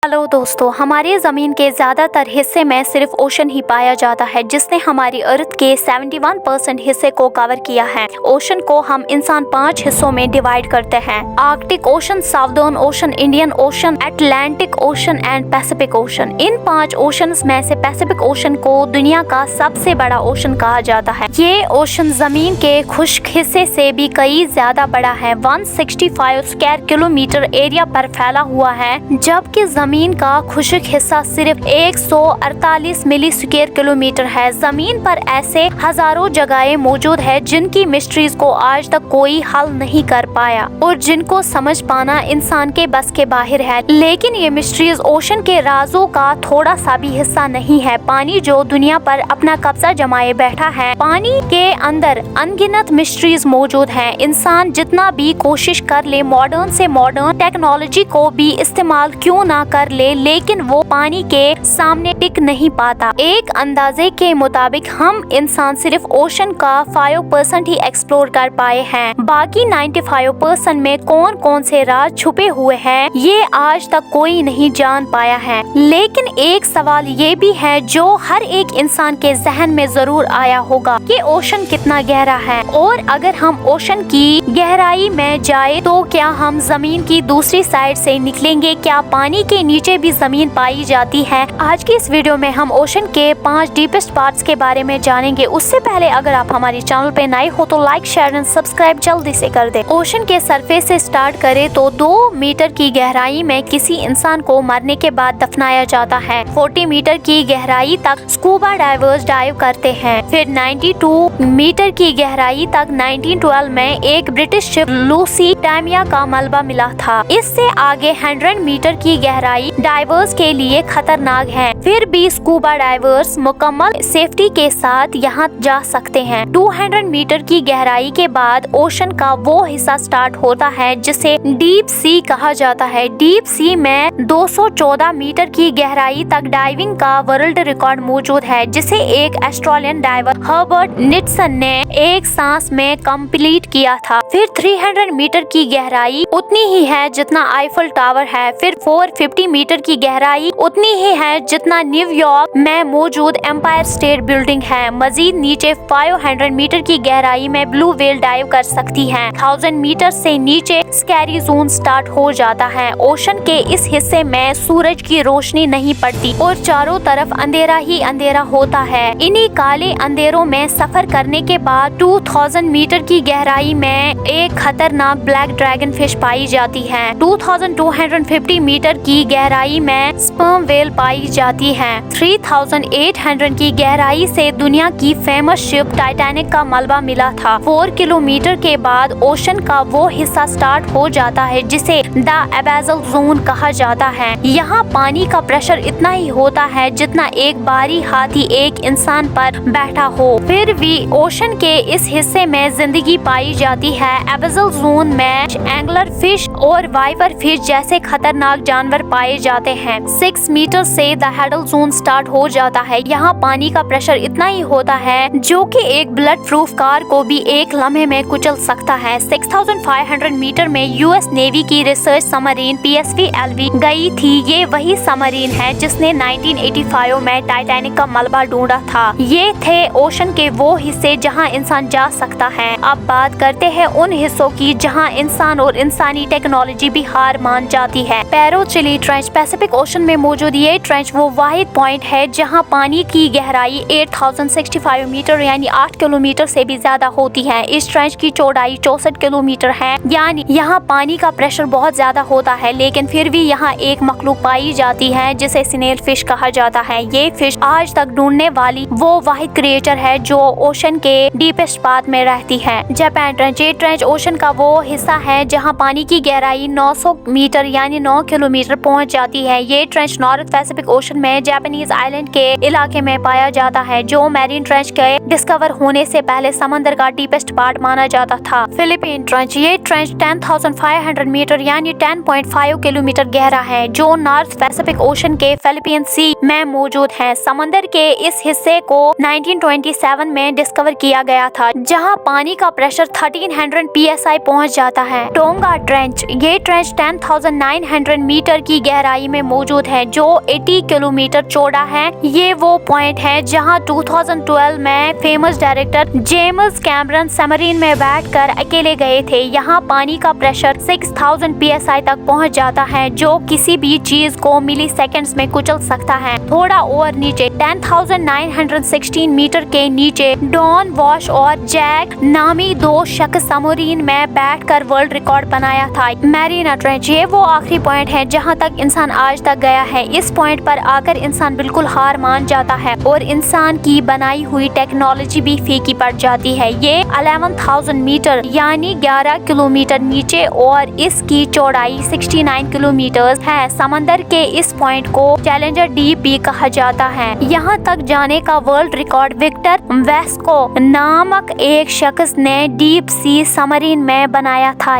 Hello दोस्तों, हमारे ज़मीन के ज़्यादातर हिस्से में सिर्फ ओशन ही पाया जाता है, जिसने हमारी अर्थ के 71% हिस्से को कवर किया है। ओशन को हम इंसान 5 हिस्सों में डिवाइड करते हैं: Arctic ocean, southern ocean, Indian ocean, Atlantic ocean and Pacific ocean. In 5 oceans में से पैसिफिक ओशन को दुनिया का सबसे बड़ा ओशन कहा जाता है। ये ओशन जमीन के खुश्क हिस्से से भी कई ज्यादा बड़ा है। 165 स्क्वायर किलोमीटर एरिया पर फैला हुआ है, जबकि जमीन का खुश्क हिस्सा सिर्फ 148 मिली स्क्वायर किलोमीटर है। जमीन पर ऐसे हजारों जगहें मौजूद है जिनकी मिस्ट्रीज को आज तक कोई हल नहीं कर पाया और जिनको समझ पाना इंसान के बस के बाहर है। लेकिन ये मिस्ट्रीज ओशन के राजों का थोड़ा सा भी हिस्सा नहीं है। पानी जो दुनिया पर अपना कब्जा जमाए बैठा है, पानी के अंदर अनगिनत मिस्ट्रीज मौजूद है। इंसान जितना भी कोशिश कर ले, मॉडर्न से मॉडर्न टेक्नोलॉजी को भी इस्तेमाल क्यों ना कर ले, लेकिन वो पानी के सामने टिक नहीं पाता। एक अंदाजे के मुताबिक हम इंसान सिर्फ ओशन का 5% ही एक्सप्लोर कर पाए हैं। बाकी 95% में कौन कौन से राज छुपे हुए हैं, ये आज तक कोई नहीं जान पाया है। लेकिन एक सवाल ये भी है जो हर एक इंसान के जहन में जरूर आया होगा कि ओशन कितना गहरा है, और अगर हम ओशन की गहराई में जाए तो क्या हम जमीन की दूसरी साइड से निकलेंगे? क्या पानी के नीचे भी जमीन पाई जाती है? आज की इस वीडियो में हम ओशन के 5 डीपेस्ट पार्ट्स के बारे में जानेंगे। उससे पहले अगर आप हमारे चैनल पे नए हो तो लाइक, शेयर एंड सब्सक्राइब जल्दी से कर दें। ओशन के सरफेस से स्टार्ट करें तो 2 मीटर की गहराई में किसी इंसान को मरने के बाद दफनाया जाता है। 40 मीटर की गहराई तक स्कूबा डाइवर्स डाइव करते हैं। फिर 92 मीटर की गहराई तक 1912 में एक ब्रिटिश शिप लूसिटानिया का मलबा मिला था। इससे आगे 100 मीटर की गहराई डाइवर्स के लिए खतरनाक है, फिर भी स्कूबा डाइवर्स मुकम्मल सेफ्टी के साथ यहाँ जा सकते हैं। 200 मीटर की गहराई के बाद ओशन का वो हिस्सा स्टार्ट होता है जिसे डीप सी कहा जाता है। डीप सी में 214 मीटर की गहराई तक डाइविंग का वर्ल्ड रिकॉर्ड मौजूद है, जिसे एक ऑस्ट्रेलियन डाइवर हर्बर्ट निटसन ने एक सांस में कंप्लीट किया था। फिर 300 मीटर की गहराई उतनी ही है जितना आईफल टावर है। फिर 450 मीटर की गहराई उतनी ही है जितना न्यूयॉर्क में मौजूद एम्पायर स्टेट बिल्डिंग है। मजीद नीचे 500 मीटर की गहराई में ब्लू व्हेल डाइव कर सकती है। 1000 मीटर से नीचे स्कैरी जोन स्टार्ट हो जाता है। ओशन के इस हिस्से में सूरज की रोशनी नहीं पड़ती और चारों तरफ अंधेरा ही अंधेरा होता है। इन्हीं काले अंधेरों में सफर करने के बाद 2000 मीटर की गहराई में एक खतरनाक ब्लैक ड्रैगन फिश पाई जाती है। 2250 मीटर की गहराई में स्पर्म व्हेल पाई जाती है। 3800 की गहराई से दुनिया की फेमस शिप टाइटैनिक का मलबा मिला था। 4 किलोमीटर के बाद ओशन का वो हिस्सा स्टार्ट हो जाता है जिसे द एबेजल जोन कहा जाता है। यहाँ पानी का प्रेशर इतना ही होता है जितना एक बारी हाथी एक इंसान पर बैठा हो। फिर भी ओशन के इस हिस्से में जिंदगी पाई जाती है। एबेजल जोन में एंगलर फिश और वाइपर फिश जैसे खतरनाक जानवर पाए जाते हैं। 6 मीटर से द हेडल जोन स्टार्ट हो जाता है। यहाँ पानी का प्रेशर इतना ही होता है जो कि एक बुलेट प्रूफ कार को भी एक लम्हे में कुचल सकता है। 6500 मीटर में यूएस नेवी की रिसर्च सबमरीन PSV-LV गई थी। ये वही सबमरीन है जिसने 1985 में टाइटैनिक का मलबा ढूंढा था। ये थे ओशन के वो हिस्से जहाँ इंसान जा सकता है। अब बात करते हैं उन हिस्सों की जहाँ इंसान और इंसानी टेक्नोलॉजी भी हार मान जाती है। पैरो चिली ट्रेंच। पैसिफिक ओशन में मौजूद ये ट्रेंच वो वाहिद पॉइंट है जहां पानी की गहराई 8065 मीटर यानी 8 किलोमीटर से भी ज्यादा होती है। इस ट्रेंच की चौड़ाई 64 किलोमीटर है, यानी यहाँ पानी का प्रेशर बहुत ज्यादा होता है। लेकिन फिर भी यहाँ एक मखलूक पाई जाती है जिसे स्नेल फिश कहा जाता है। ये फिश आज तक ढूंढने वाली वो वाहिद क्रिएचर है जो ओशन के डीपेस्ट पार्ट में रहती है। Japan trench. ये ट्रेंच ओशन का वो हिस्सा है जहाँ पानी की गहराई 900 मीटर यानी 9 किलोमीटर पहुंच जाती है। ये ट्रेंच नॉर्थ पैसिफिक ओशन में जापानीज आइलैंड के इलाके में पाया जाता है, जो मैरीन ट्रेंच के डिस्कवर होने से पहले समंदर का डीपेस्ट पार्ट माना जाता था। Philippine trench. ये ट्रेंच 10,500 मीटर यानी 10.5 किलोमीटर गहरा है, जो नॉर्थ पैसिफिक ओशन के फिलीपीन सी में मौजूद है। समंदर के इस हिस्से को 1927 में डिस्कवर किया गया था, जहाँ पानी का प्रेशर 1300 PSI पहुँच जाता है। टोंगा ट्रेंच। ये ट्रेंच 10,900 मीटर की गहराई में मौजूद है जो 80 किलोमीटर चौड़ा है। ये वो पॉइंट है जहां 2012 में famous director James Cameron submarine में बैठकर अकेले गए थे। यहाँ पानी का प्रेशर 6000 psi तक पहुँच जाता है जो किसी भी चीज को मिली सेकेंड्स में कुचल सकता है। थोड़ा और नीचे 10,916 मीटर के नीचे डॉन वॉश और जैक नामी दो शख्स सबमरीन में बैठकर वर्ल्ड रिकॉर्ड बनाया था। मैरीना ट्रेंच ये वो आखिरी पॉइंट है जहां तक इंसान आज तक गया है। इस पॉइंट पर आकर इंसान बिल्कुल हार मान जाता है और इंसान की बनाई हुई टेक्नोलॉजी भी फीकी पड़ जाती है। ये 11,000 मीटर यानी 11 किलोमीटर नीचे और इसकी चौड़ाई 69 किलोमीटर है। समंदर के इस पॉइंट को चैलेंजर डीप भी कहा जाता है। यहाँ तक जाने का वर्ल्ड रिकॉर्ड विक्टर वेस्को नामक एक शख्स ने डीप सी सबमरीन में बनाया था।